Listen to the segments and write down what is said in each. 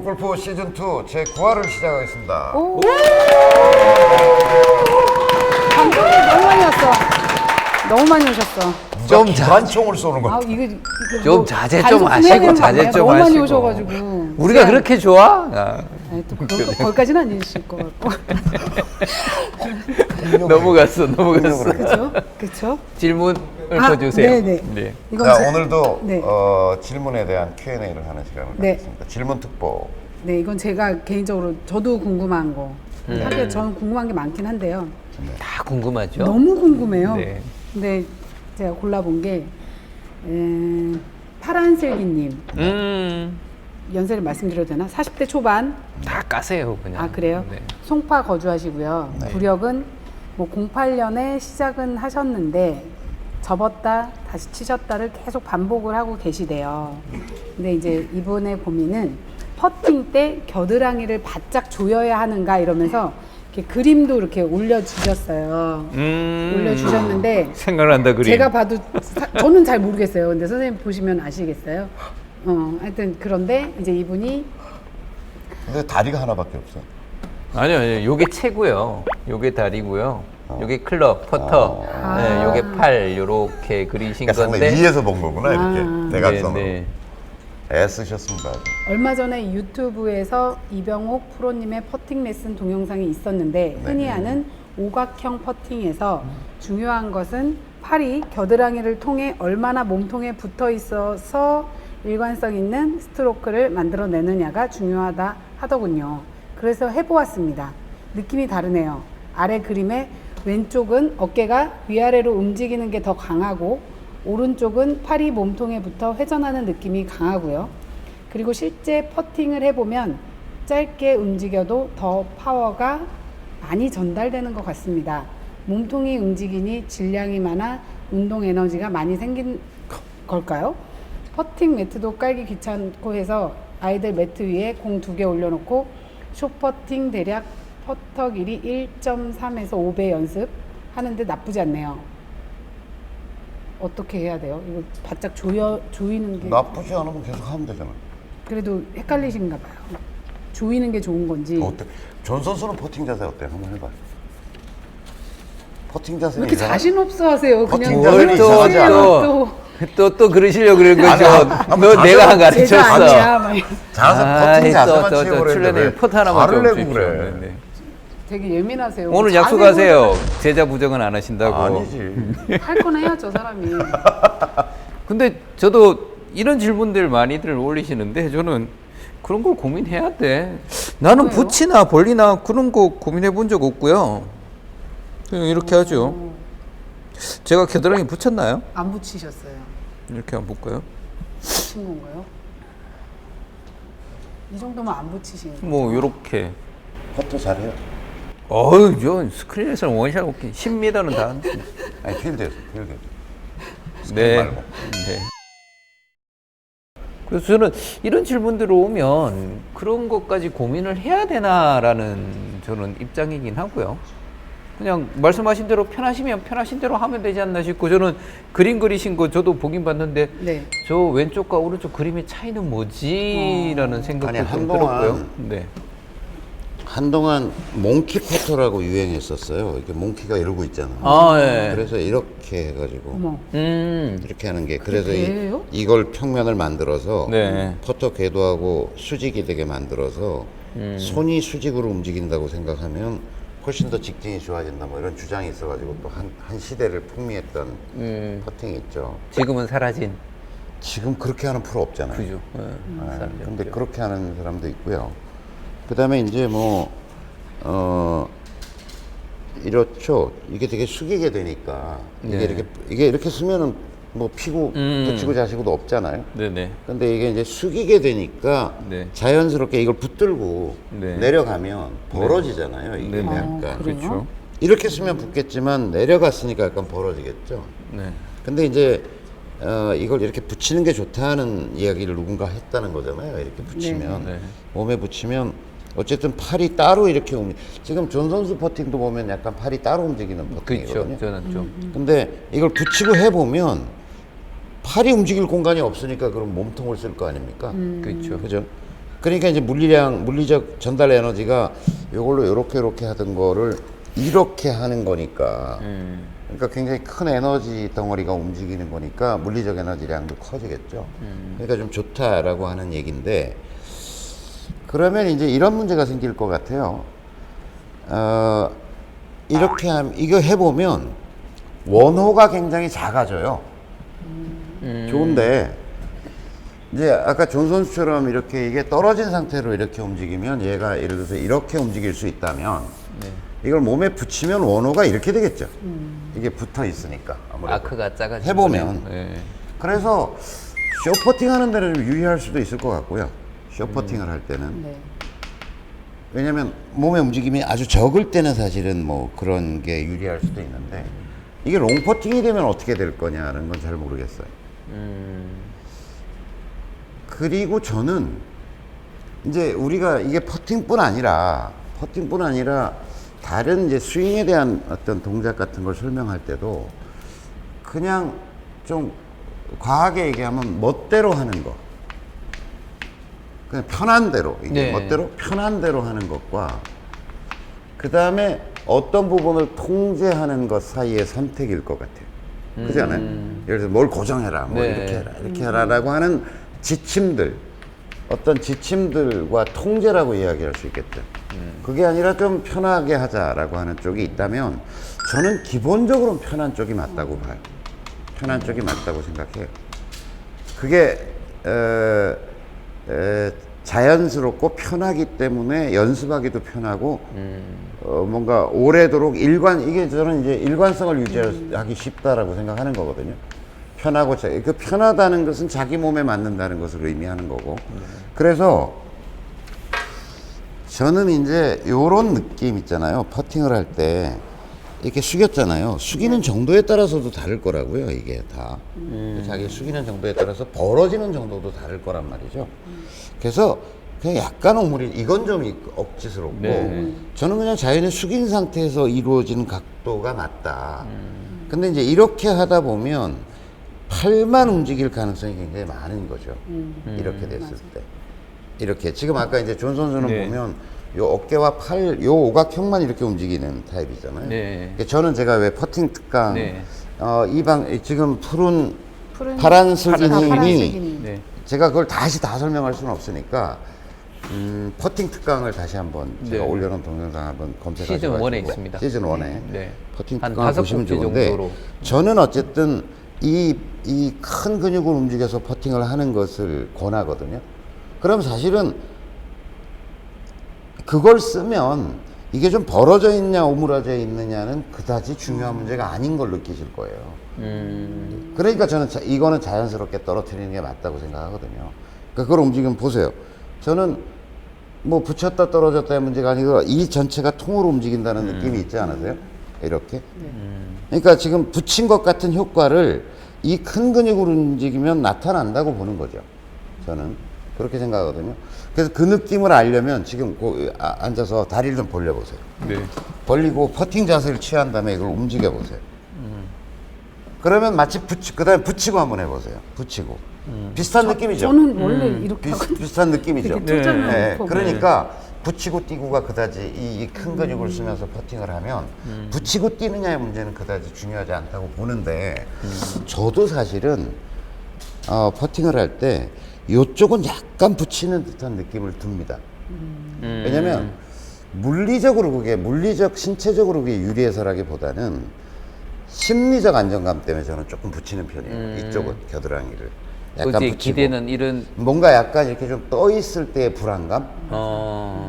골프 시즌2 제 9화를 시작하겠습니다. 오. 감독님 너무 많이 왔어. 너무 많이 오셨어. 좀 기관총을 쏘는 거. 이거 좀 자제 좀 단속 하시고, 해야 되는 거 자제 아니에요? 좀 너무 많이 하시고. 오셔가지고. 우리가 제가- 그렇게 좋아? 아, 아니, 또 거기까지는 아니실 것 같고. 넘어갔어. 그렇죠? 그렇죠? 질문을 아, 더 주세요. 네네. 네. 이건 자, 제- 오늘도 네. 질문에 대한 Q&A를 하는 시간을 네. 갖겠습니다. 질문 특보. 네, 이건 제가 개인적으로 저도 궁금한 거. 하긴 저는 궁금한 게 많긴 한데요. 다 궁금하죠? 너무 궁금해요. 네. 근데 제가 골라본 게 파란슬기님 연세를 말씀드려도 되나? 40대 초반. 다 까세요, 그냥. 아 그래요? 네. 송파 거주하시고요. 네. 구력은 뭐 08년에 시작은 하셨는데 접었다 다시 치셨다를 계속 반복을 하고 계시대요. 근데 이제 이분의 고민은 퍼팅 때 겨드랑이를 바짝 조여야 하는가 이러면서 이렇게 그림도 이렇게 올려주셨어요. 올려주셨는데 생각난다, 그림. 제가 봐도 저는 잘 모르겠어요. 근데 선생님 보시면 아시겠어요? 하여튼 그런데 이제 이분이 근데 다리가 하나밖에 없어. 아니요. 요게 채고요. 요게 다리고요. 요게 클럽, 퍼터. 네, 요게 팔, 요렇게 그리신 그러니까 건데. 상당히 위에서 본 거구나 이렇게 대각선으로. 네. 애쓰셨습니다. 아주. 얼마 전에 유튜브에서 이병옥 프로님의 퍼팅 레슨 동영상이 있었는데 흔히 하는 오각형 퍼팅에서 중요한 것은 팔이 겨드랑이를 통해 얼마나 몸통에 붙어 있어서 일관성 있는 스트로크를 만들어내느냐가 중요하다 하더군요. 그래서 해보았습니다. 느낌이 다르네요. 아래 그림의 왼쪽은 어깨가 위아래로 움직이는 게 더 강하고 오른쪽은 팔이 몸통에 붙어 회전하는 느낌이 강하고요. 그리고 실제 퍼팅을 해보면 짧게 움직여도 더 파워가 많이 전달되는 것 같습니다. 몸통이 움직이니 질량이 많아 운동 에너지가 많이 생긴 걸까요? 퍼팅 매트도 깔기 귀찮고 해서 아이들 매트 위에 공 2개 올려놓고 숏퍼팅 대략 퍼터 길이 1.3에서 5배 연습하는데 나쁘지 않네요. 어떻게 해야 돼요? 이거 바짝 조이는 게 나쁘지 않으면 계속 하면 되잖아. 그래도 헷갈리신가 봐요. 조이는 게 좋은 건지. 어때? 존 선수는 퍼팅 자세 어때? 한번 해봐. 퍼팅 왜 자세는 이렇게 이상하- 자신 없어 하세요? 그냥 퍼팅 뭘 자세는 이상하지 않아. 또 그러시려고 그런 거죠. 아니, 너 자세- 내가 안 제가 가르쳤어. 아니야. 막 자세 퍼팅 자세만 또 치고 출연해 그랬는데 포트 하나만 좀 화를 내고 주십시오. 그래. 네. 되게 예민하세요. 오늘 자세도 약속하세요. 제자 부정은 안 하신다고. 아니지. 할 건 해야죠, 사람이. 근데 저도 이런 질문들 많이들 올리시는데 저는 그런 걸 고민해야 돼. 나는 왜요? 붙이나 벌리나 그런 거 고민해 본 적 없고요. 그냥 이렇게 하죠. 제가 겨드랑이 붙였나요? 안 붙이셨어요. 이렇게 한번 볼까요? 붙인 건가요? 이 정도면 안 붙이신 거예요? 뭐 이렇게. 퍼터 잘해요. 어휴, 저 스크린에서 원샷 오케이. 10m는 다 한다. 아니 필드에서. 네. 말고. 네. 그래서 저는 이런 질문들 오면 그런 것까지 고민을 해야 되나라는 저는 입장이긴 하고요. 그냥 말씀하신 대로 편하시면 편하신 대로 하면 되지 않나 싶고 저는 그림 그리신 거 저도 보긴 봤는데 네. 저 왼쪽과 오른쪽 그림의 차이는 뭐지라는 생각도 아니, 좀 한동안 들었고요. 네. 한동안 몽키 퍼터라고 유행했었어요. 이렇게 몽키가 이러고 있잖아. 아, 예. 그래서 이렇게 해가지고 어머. 이렇게 하는 게 그래서 돼요? 이걸 평면을 만들어서 네. 퍼터 궤도하고 수직이 되게 만들어서 손이 수직으로 움직인다고 생각하면 훨씬 더 직진이 좋아진다 뭐 이런 주장이 있어가지고 또 한 시대를 풍미했던 퍼팅이 있죠. 지금은 사라진 지금 그렇게 하는 프로 없잖아요. 그죠. 예. 네, 사라진 근데 거죠. 그렇게 하는 사람도 있고요. 그 다음에 이제 이렇죠. 이게 되게 숙이게 되니까 네. 이게 이렇게 쓰면은 뭐 피고 붙이고 자시고도 없잖아요. 네네. 근데 이게 이제 숙이게 되니까 네. 자연스럽게 이걸 붙들고 네. 내려가면 벌어지잖아요. 이게 네네. 약간 그래요? 그렇죠. 이렇게 쓰면 붙겠지만 내려갔으니까 약간 벌어지겠죠. 네. 근데 이제 이걸 이렇게 붙이는 게 좋다는 이야기를 누군가 했다는 거잖아요. 이렇게 붙이면 네. 몸에 붙이면 어쨌든 팔이 따로 이렇게 지금 존 선수 퍼팅도 보면 약간 팔이 따로 움직이는 퍼팅이거든요. 그렇죠. 저는 좀 근데 이걸 붙이고 해보면 팔이 움직일 공간이 없으니까 그럼 몸통을 쓸 거 아닙니까? 그렇죠. 그죠? 그러니까 이제 물리적 전달 에너지가 이걸로 요렇게 하던 거를 이렇게 하는 거니까. 그러니까 굉장히 큰 에너지 덩어리가 움직이는 거니까 물리적 에너지량도 커지겠죠. 그러니까 좀 좋다라고 하는 얘기인데, 그러면 이제 이런 문제가 생길 것 같아요. 이거 해보면 원호가 굉장히 작아져요. 좋은데, 이제 아까 존 선수처럼 이렇게 이게 떨어진 상태로 이렇게 움직이면 얘가 예를 들어서 이렇게 움직일 수 있다면 이걸 몸에 붙이면 원호가 이렇게 되겠죠. 이게 붙어 있으니까 아무래도. 아크가 작아지고 해보면. 네. 그래서 쇼퍼팅 하는 데는 좀 유리할 수도 있을 것 같고요. 쇼퍼팅을 할 때는. 네. 왜냐면 몸의 움직임이 아주 적을 때는 사실은 뭐 그런 게 유리할 수도 있는데, 이게 롱퍼팅이 되면 어떻게 될 거냐는 건 잘 모르겠어요. 그리고 저는 이제 우리가 이게 퍼팅뿐 아니라 다른 이제 스윙에 대한 어떤 동작 같은 걸 설명할 때도 그냥 좀 과하게 얘기하면 멋대로 하는 거, 그냥 편한 대로, 이게 네. 멋대로 편한 대로 하는 것과 그 다음에 어떤 부분을 통제하는 것 사이의 선택일 것 같아요. 그렇지 않아요? 예를 들어서 뭘 고정해라, 뭐 네. 이렇게 해라라고 하는 지침들, 어떤 지침들과 통제라고 이야기할 수 있겠죠. 그게 아니라 좀 편하게 하자라고 하는 쪽이 있다면 저는 기본적으로 편한 쪽이 맞다고 봐요. 편한 쪽이 맞다고 생각해요. 그게 자연스럽고 편하기 때문에 연습하기도 편하고 뭔가 오래도록 이게 저는 이제 일관성을 유지하기 쉽다라고 생각하는 거거든요. 편하고 그 편하다는 것은 자기 몸에 맞는다는 것을 의미하는 거고. 그래서 저는 이제 요런 느낌 있잖아요. 퍼팅을 할 때 이렇게 숙였잖아요. 숙이는 정도에 따라서도 다를 거라고요. 이게 다 자기 숙이는 정도에 따라서 벌어지는 정도도 다를 거란 말이죠. 그래서 그냥 약간 오므리, 이건 좀 억지스럽고, 네. 저는 그냥 자연의 숙인 상태에서 이루어지는 각도가 맞다. 근데 이제 이렇게 하다 보면 팔만 움직일 가능성이 굉장히 많은 거죠. 이렇게 됐을 때. 이렇게. 지금 아까 이제 존 선수는 네. 보면 요 어깨와 팔, 요 오각형만 이렇게 움직이는 타입이잖아요. 네. 그러니까 저는 제가 왜 퍼팅 특강, 네. 지금 푸른 푸른 파란색인 파란색인 힘이, 힘. 네. 제가 그걸 다시 다 설명할 수는 없으니까, 퍼팅 특강을 다시 한번 제가 네. 올려놓은 동영상 한번 검색하셔서 시즌 1에 있습니다. 시즌 1에 네. 퍼팅 한 특강을 5 보시면 곡지 좋은데, 정도로. 저는 어쨌든 이 큰 근육을 움직여서 퍼팅을 하는 것을 권하거든요. 그럼 사실은 그걸 쓰면 이게 좀 벌어져 있냐 오므라져 있느냐는 그다지 중요한 문제가 아닌 걸 느끼실 거예요. 그러니까 저는 이거는 자연스럽게 떨어뜨리는 게 맞다고 생각하거든요. 그러니까 그걸 움직이면 보세요. 저는 뭐 붙였다 떨어졌다의 문제가 아니고 이 전체가 통으로 움직인다는 느낌이 있지 않으세요? 이렇게. 그러니까 지금 붙인 것 같은 효과를 이 큰 근육으로 움직이면 나타난다고 보는 거죠. 저는 그렇게 생각하거든요. 그래서 그 느낌을 알려면 지금 앉아서 다리를 좀 벌려보세요. 네. 벌리고 퍼팅 자세를 취한 다음에 이걸 움직여 보세요. 그러면 마치 그 다음에 붙이고 한번 해보세요. 붙이고. 비슷한 느낌이죠. 저는 원래 이렇게 하거든요. 비슷한 느낌이죠. 되게 초점을 네, 놓고. 그러니까 붙이고 뛰고가 그다지 이 큰 근육을 쓰면서 퍼팅을 하면 붙이고 뛰느냐의 문제는 그다지 중요하지 않다고 보는데, 저도 사실은 퍼팅을 할 때 이쪽은 약간 붙이는 듯한 느낌을 듭니다. 왜냐면 물리적 신체적으로 그게 유리해서라기보다는 심리적 안정감 때문에 저는 조금 붙이는 편이에요. 이쪽은 겨드랑이를 약간 굳이 붙이고. 기대는 이런 뭔가 약간 이렇게 좀 떠 있을 때의 불안감?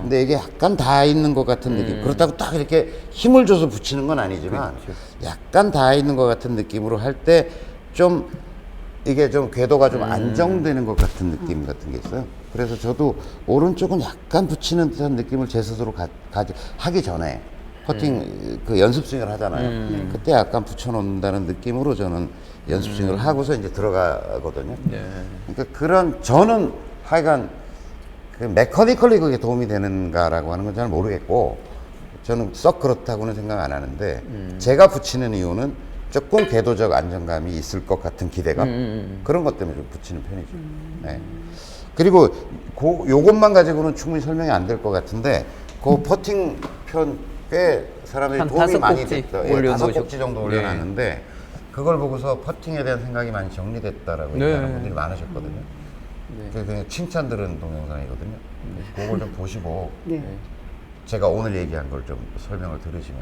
근데 이게 약간 닿아 있는 것 같은 느낌. 그렇다고 딱 이렇게 힘을 줘서 붙이는 건 아니지만 약간 닿아 있는 것 같은 느낌으로 할 때 좀 이게 좀 궤도가 좀 안정되는 것 같은 느낌 같은 게 있어요. 그래서 저도 오른쪽은 약간 붙이는 듯한 느낌을 제 스스로 하기 전에 퍼팅 그 연습 스윙을 하잖아요. 그때 약간 붙여놓는다는 느낌으로 저는 연습 스윙을 하고서 이제 들어가거든요. 네. 그러니까 저는 하여간 그 메커니컬리 그게 도움이 되는가라고 하는 건 잘 모르겠고, 저는 썩 그렇다고는 생각 안 하는데, 제가 붙이는 이유는 조금 궤도적 안정감이 있을 것 같은 기대감, 그런 것 때문에 좀 붙이는 편이죠. 네. 그리고 요것만 가지고는 충분히 설명이 안 될 것 같은데 그 퍼팅 편 꽤 사람들이 한 도움이 5 많이 꼭지 됐다. 올려놓으셨고. 5꼭지 정도 올려놨는데 그걸 보고서 퍼팅에 대한 생각이 많이 정리됐다라고 네. 얘기하는 분들이 많으셨거든요. 그래서 그냥 칭찬 들은 동영상이거든요. 그걸 좀 보시고 네. 제가 오늘 얘기한 걸 좀 설명을 들으시면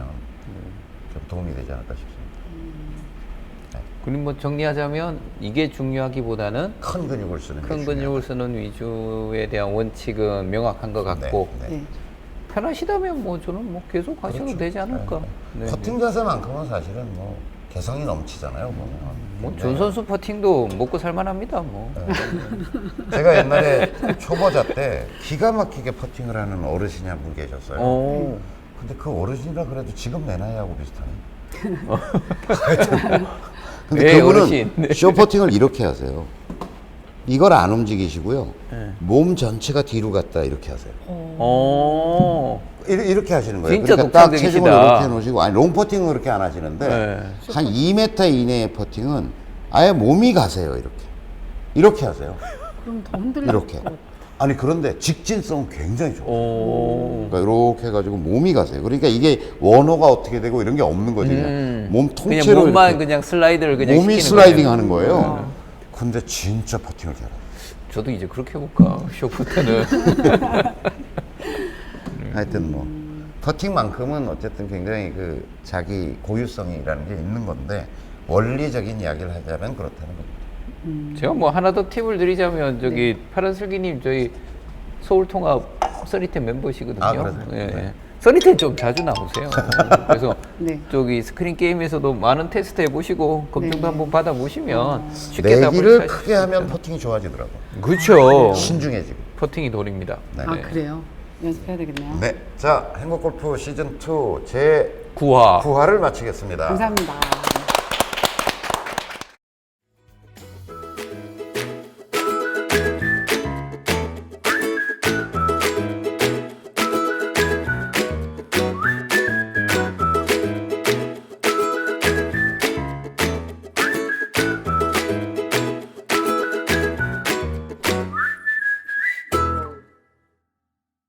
좀 도움이 되지 않을까 싶습니다. 그리고 뭐 정리하자면 이게 중요하기보다는 큰 근육을 쓰는 게 큰 중요하다. 근육을 쓰는 위주에 대한 원칙은 명확한 것 같고 네, 네. 네. 편하시다면 뭐 저는 뭐 계속 하셔도 그렇죠. 되지 않을까. 네. 퍼팅 자세만큼은 사실은 뭐 개성이 넘치잖아요. 뭐 준 선수 퍼팅도 먹고 살만합니다. 뭐. 제가 옛날에 초보자 때 기가 막히게 퍼팅을 하는 어르신이 한 분 계셨어요. 오. 근데 그 어르신이라 그래도 지금 내 나이하고 비슷하네. 근데 네, 그분은 어르신. 네. 쇼퍼팅을 이렇게 하세요. 이걸 안 움직이시고요. 네. 몸 전체가 뒤로 갔다 이렇게 하세요. 오. 이렇게 하시는 거예요. 진짜 그러니까 딱 독창적이시다. 체중을 이렇게 해놓으시고, 아니 롱퍼팅은 그렇게 안 하시는데 네. 한 2m 이내의 퍼팅은 아예 몸이 가세요. 이렇게 하세요. 그럼 더 흔들릴 이렇게. 것 같아요. 아니 그런데 직진성은 굉장히 좋아요. 오. 그러니까 이렇게 해가지고 몸이 가세요. 그러니까 이게 원호가 어떻게 되고 이런 게 없는 거지. 그냥 몸 통째로 그냥 몸만 이렇게 그냥 슬라이드를 그냥 몸이 시키는 슬라이딩 거예요. 하는 거예요. 근데 진짜 퍼팅을 잘해요. 저도 이제 그렇게 해볼까 쇼프 때는. 하여튼 뭐 퍼팅만큼은 어쨌든 굉장히 그 자기 고유성이라는 게 있는 건데 원리적인 이야기를 하자면 그렇다는 겁니다. 제가 뭐 하나 더 팁을 드리자면 저기 파란슬기님 저희 서울통합 써니텐 멤버시거든요. 아, 그러세요? 예. 네. 써니텐 좀 자주 나오세요. 그래서 네. 저기 스크린 게임에서도 많은 테스트 해보시고 검증도 네. 한번 받아보시면 쉽게 답을 내기를 찾을 크게 하면 퍼팅이 좋아지더라고요. 그렇죠. 신중해지고. 퍼팅이 돈입니다. 네. 아 그래요? 연습해야 되겠네요. 네, 자 행복골프 시즌 2 제 9화. 9화를 마치겠습니다. 감사합니다.